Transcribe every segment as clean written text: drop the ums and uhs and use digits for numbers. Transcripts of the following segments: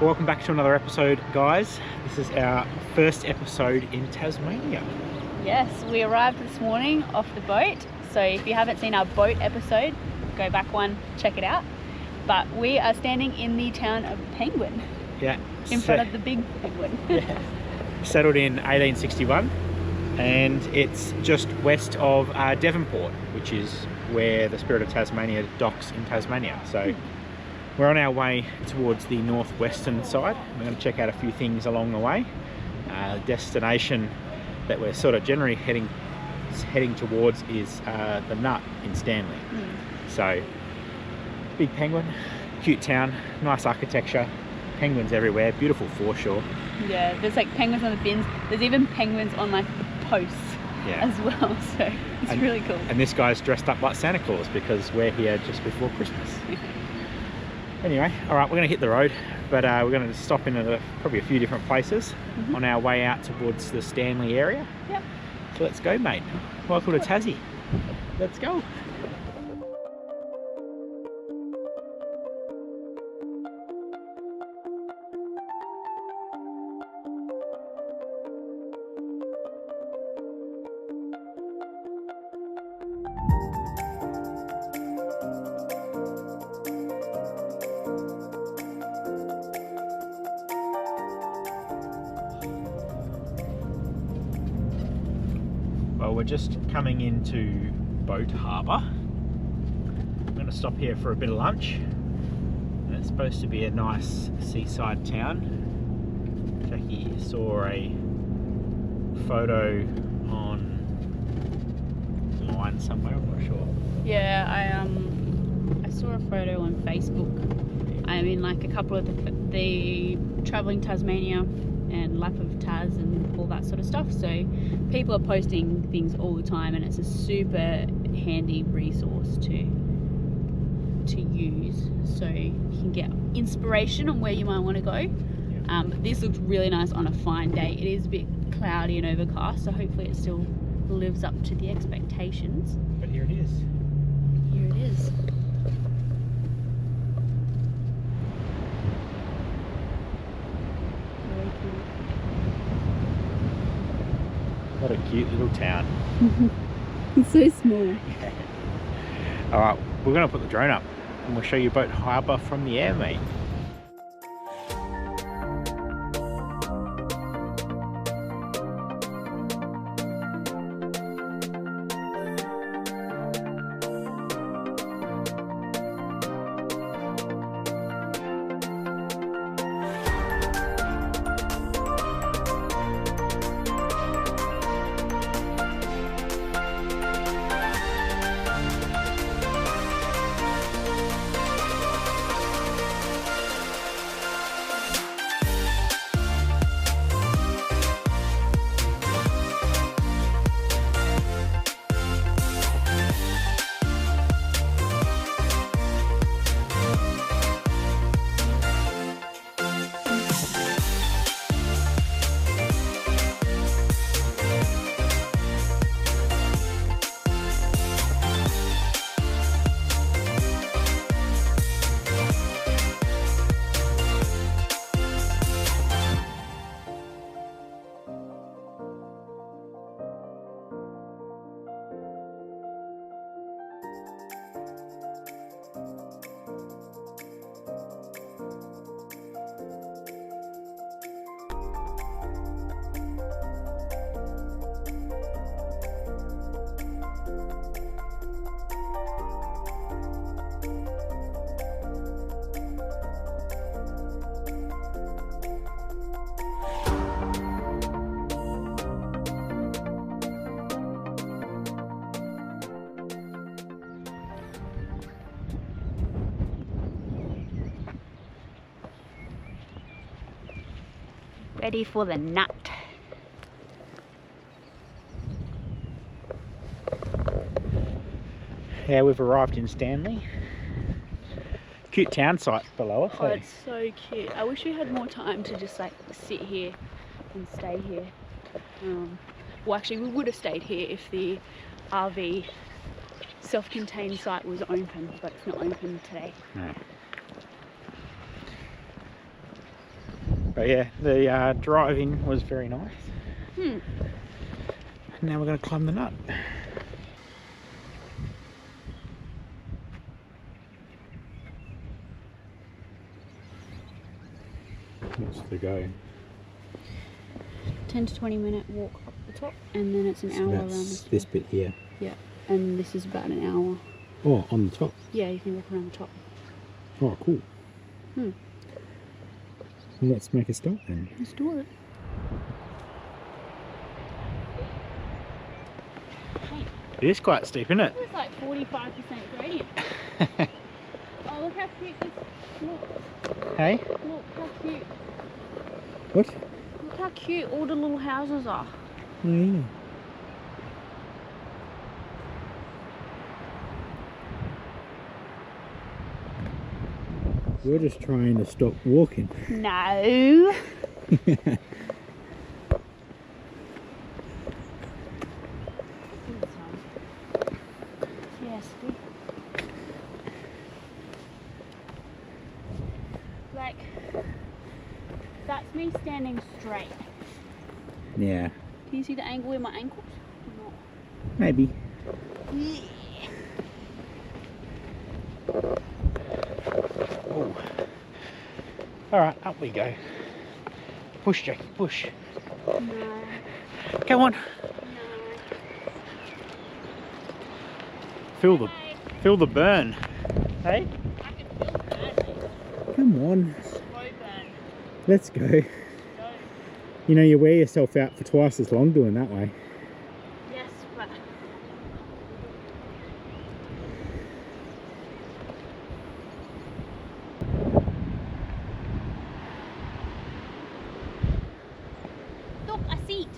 Welcome back to another episode, guys. This is our first episode in Tasmania. Yes, we arrived this morning off the boat. So if you haven't seen our boat episode, go back one, check it out. But we are standing in the town of Penguin. Yeah. In front of the big Penguin. Yeah. Settled in 1861, and it's just west of Devonport, which is where the Spirit of Tasmania docks in Tasmania. So we're on our way towards the northwestern side. We're going to check out a few things along the way. The destination that we're sort of generally heading towards is the Nut in Stanley. So big penguin, cute town, nice architecture, penguins everywhere, beautiful foreshore. Yeah, there's like penguins on the bins. There's even penguins on like the posts as well. So it's really cool. And this guy's dressed up like Santa Claus because we're here just before Christmas. Anyway, all right, we're going to hit the road, but we're going to stop in probably a few different places on our way out towards the Stanley area. Yep. So let's go, mate. Welcome to Tassie. Let's go. Well, we're just coming into Boat Harbour. I'm going to stop here for a bit of lunch. And it's supposed to be a nice seaside town. Jackie saw a photo online somewhere, I'm not sure. Yeah, I saw a photo on Facebook. I mean, like a couple of the Travelling Tasmania and Lap of Tas and all that sort of stuff. So people are posting things all the time, and it's a super handy resource to use, so you can get inspiration on where you might want to go. But this looks really nice on a fine day. It is a bit cloudy and overcast, so hopefully it still lives up to the expectations. But here it is. Here it is. What a cute little town. It's so small. Yeah. All right, we're going to put the drone up and we'll show you Boat Harbour from the air, mate. Ready for the Nut. Yeah, we've arrived in Stanley. Cute town site below us. Oh, it's so cute. I wish we had more time to just like sit here and stay here. Well, actually, we would have stayed here if the RV self-contained site was open, but it's not open today. No. So yeah, the drive-in was very nice. Now we're going to climb the nut. What's the go? 10 to 20 minute walk up the top, and then it's an hour around this bit here. Yeah, and this is about an hour. Oh, on the top? Yeah, you can walk around the top. Oh, cool. Well, let's make a start then. Let's do it. It is quite steep, isn't it? It's like 45% gradient. Oh, look how cute this looks. Hey? Look how cute. What? Look how cute all the little houses are. Oh, yeah. We're just trying to stop walking. No. Yes. Like, that's me standing straight. Yeah. Can you see the angle in my ankles? Or not? Maybe. Yeah. Oh. Alright, up we go. Push, Jackie, push. No. Come on. No. Feel the burn. Hey? I can feel burn. Come on. Slow burn. Let's go. Go. You know, you wear yourself out for twice as long doing that way. Yes, but look, a seat.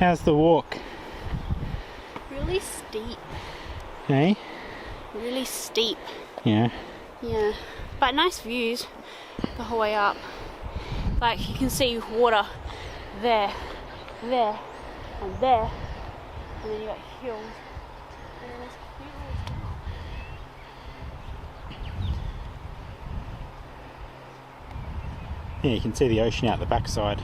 How's the walk? Really steep. Hey? Really steep. Yeah. Yeah. But nice views the whole way up. Like you can see water there, there, and there. And then you got hills. And then there's hills. Yeah, you can see the ocean out the backside.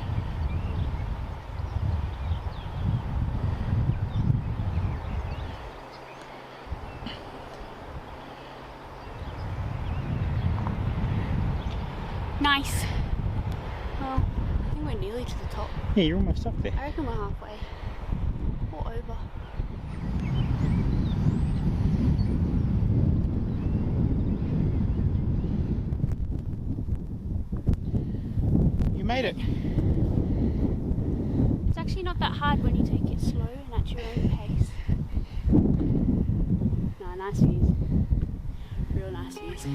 Nice. Well, I think we're nearly to the top. Yeah, you're almost up there. I reckon we're halfway. Or over. You made it. It's actually not that hard when you take it slow and at your own pace. No, nice views. Real nice views.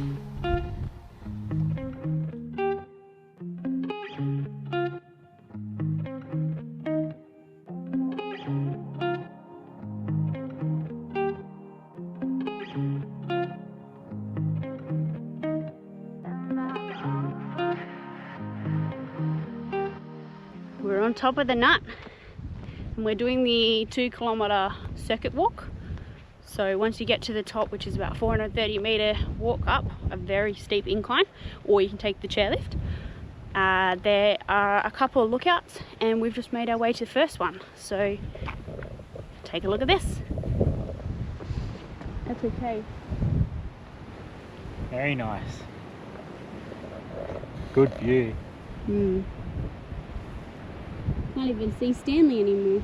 We're on top of the nut and we're doing the 2-kilometre circuit walk. So once you get to the top, which is about 430 metre walk up a very steep incline, or you can take the chairlift, there are a couple of lookouts and we've just made our way to the first one. So take a look at this. That's okay. Very nice. Good view. Can't even see Stanley anymore.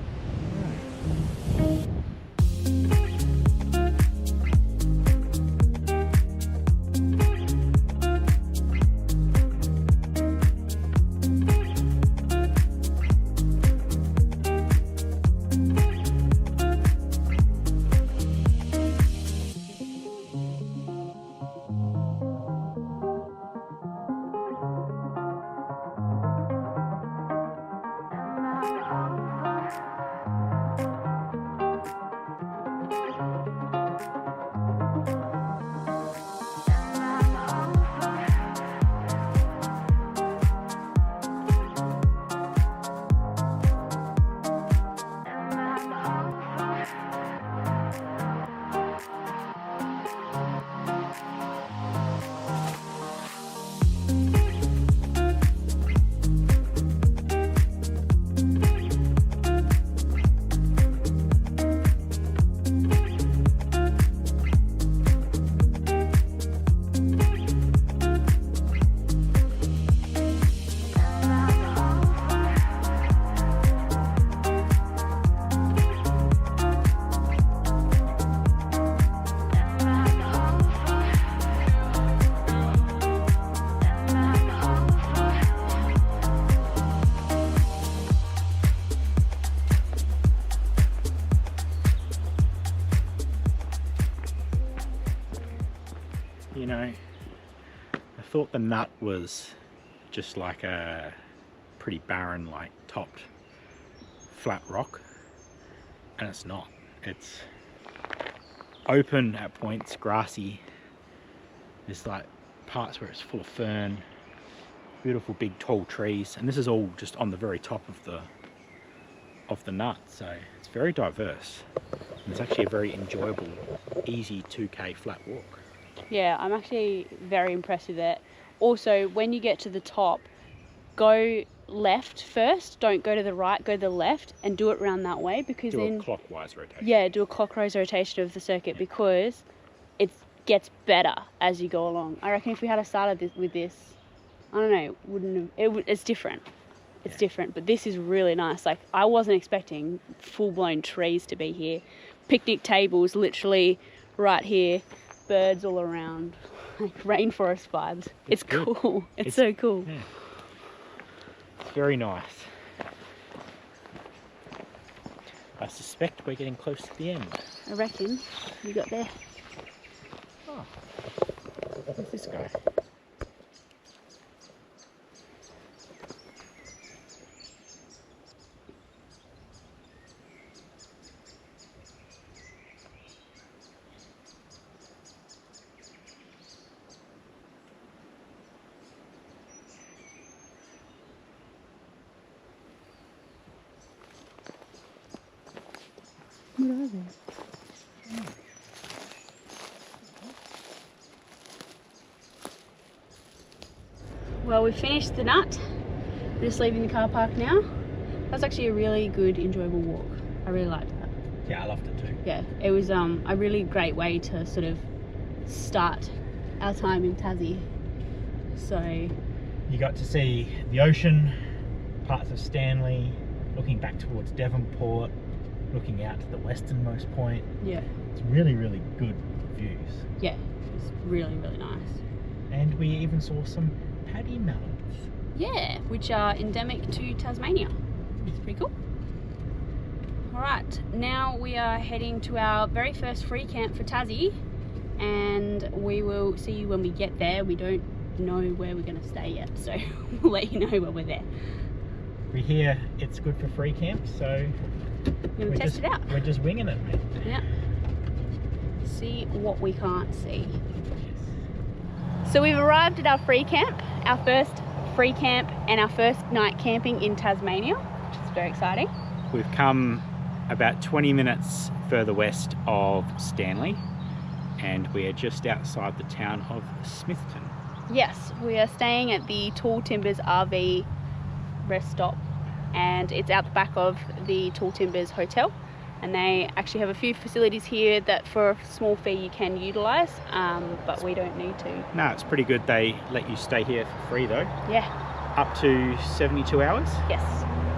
thought the nut was just like a pretty barren, like topped flat rock, and it's not. It's open at points, grassy. There's like parts where it's full of fern, beautiful big tall trees, and this is all just on the very top of the nut, so it's very diverse. And it's actually a very enjoyable, easy 2K flat walk. Yeah, I'm actually very impressed with it. Also, when you get to the top, go left first, don't go to the right, go to the left and do it around that way, because Do then a clockwise rotation. yeah, do a clockwise rotation of the circuit, because it gets better as you go along. I reckon if we had started with this, I don't know, it's different. It's different, but this is really nice. Like, I wasn't expecting full-blown trees to be here. Picnic tables literally right here, birds all around, like rainforest vibes. It's cool. It's so cool. Yeah. It's very nice. I suspect we're getting close to the end. I reckon. You got there. Oh, where's this guy? What are they? Well, we've finished the nut. We're just leaving the car park now. That was actually a really good, enjoyable walk. I really liked that. Yeah, I loved it too. Yeah, it was a really great way to sort of start our time in Tassie. So you got to see the ocean, parts of Stanley, looking back towards Devonport, looking out to the westernmost point. yeah, It's really, really good views. yeah, it's really, really nice. And we even saw some paddy melons. Yeah, which are endemic to Tasmania. It's pretty cool. Alright, now we are heading to our very first free camp for Tassie, and we will see you when we get there. We don't know where we're going to stay yet, so we'll let you know when we're there. We hear it's good for free camps, so We're going to test it out. We're just winging it, mate. Yeah. See what we can't see. So we've arrived at our free camp, our first free camp and our first night camping in Tasmania, which is very exciting. We've come about 20 minutes further west of Stanley, and we are just outside the town of Smithton. Yes, we are staying at the Tall Timbers RV rest stop, and it's out the back of the Tall Timbers Hotel, and they actually have a few facilities here that for a small fee you can utilise, but we don't need to. No, it's pretty good. They let you stay here for free though. Yeah. Up to 72 hours. Yes.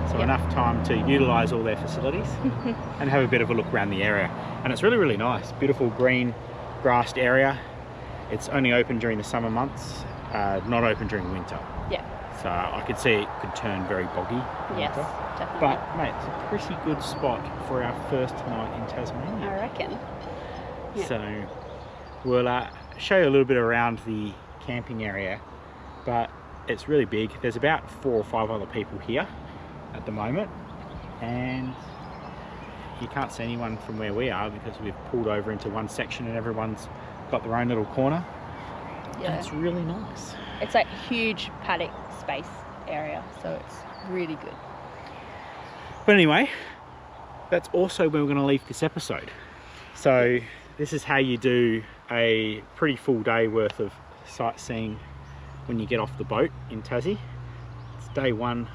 So Yep. enough time to utilise all their facilities and have a bit of a look around the area. And it's really, really nice. Beautiful green grassed area. It's only open during the summer months, not open during winter. Yeah. So I could see it could turn very boggy in Yes, winter. definitely. But mate, it's a pretty good spot for our first night in Tasmania. I reckon. Yeah. So we'll show you a little bit around the camping area, but it's really big. There's about 4 or 5 other people here at the moment, and you can't see anyone from where we are because we've pulled over into one section and everyone's got their own little corner. Yeah. And it's really nice. It's like a huge paddock space area, so it's really good. But anyway, that's also where we're going to leave this episode. So this is how you do a pretty full day worth of sightseeing when you get off the boat in Tassie. It's day 1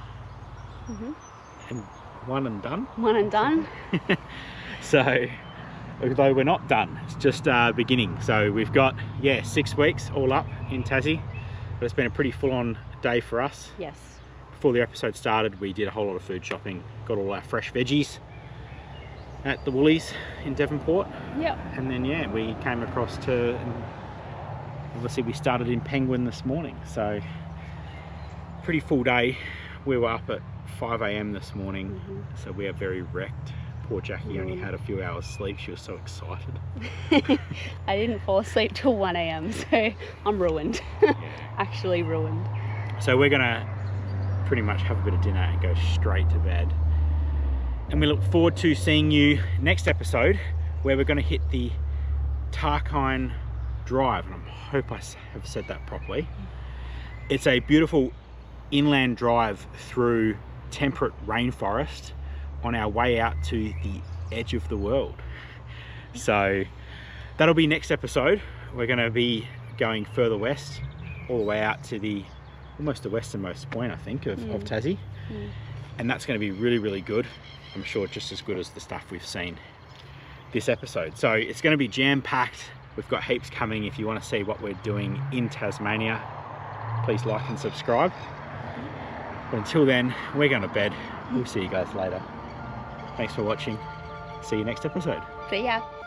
and one and done. One and done. So although we're not done, it's just beginning. So we've got 6 weeks all up in Tassie, but it's been a pretty full-on day for us. Yes. Before the episode started, we did a whole lot of food shopping, got all our fresh veggies at the Woolies in Devonport. Yep. And then we came across to, and obviously we started in Penguin this morning, so pretty full day. We were up at 5 AM this morning, so we are very wrecked, Poor Jackie only had a few hours sleep. She was so excited. I didn't fall asleep till 1 a.m, so I'm ruined. Yeah. Actually ruined. So we're gonna pretty much have a bit of dinner and go straight to bed. And we look forward to seeing you next episode, where we're gonna hit the Tarkine Drive, and I hope I have said that properly. It's a beautiful inland drive through temperate rainforest on our way out to the edge of the world. So that'll be next episode. We're going to be going further west, all the way out to the almost the westernmost point, I think, of Tassie. And that's going to be really, really good. I'm sure just as good as the stuff we've seen this episode. So it's going to be jam-packed. We've got heaps coming. If you want to see what we're doing in Tasmania, please like and subscribe. But until then, we're going to bed. We'll see you guys later. Thanks for watching. See you next episode. See ya.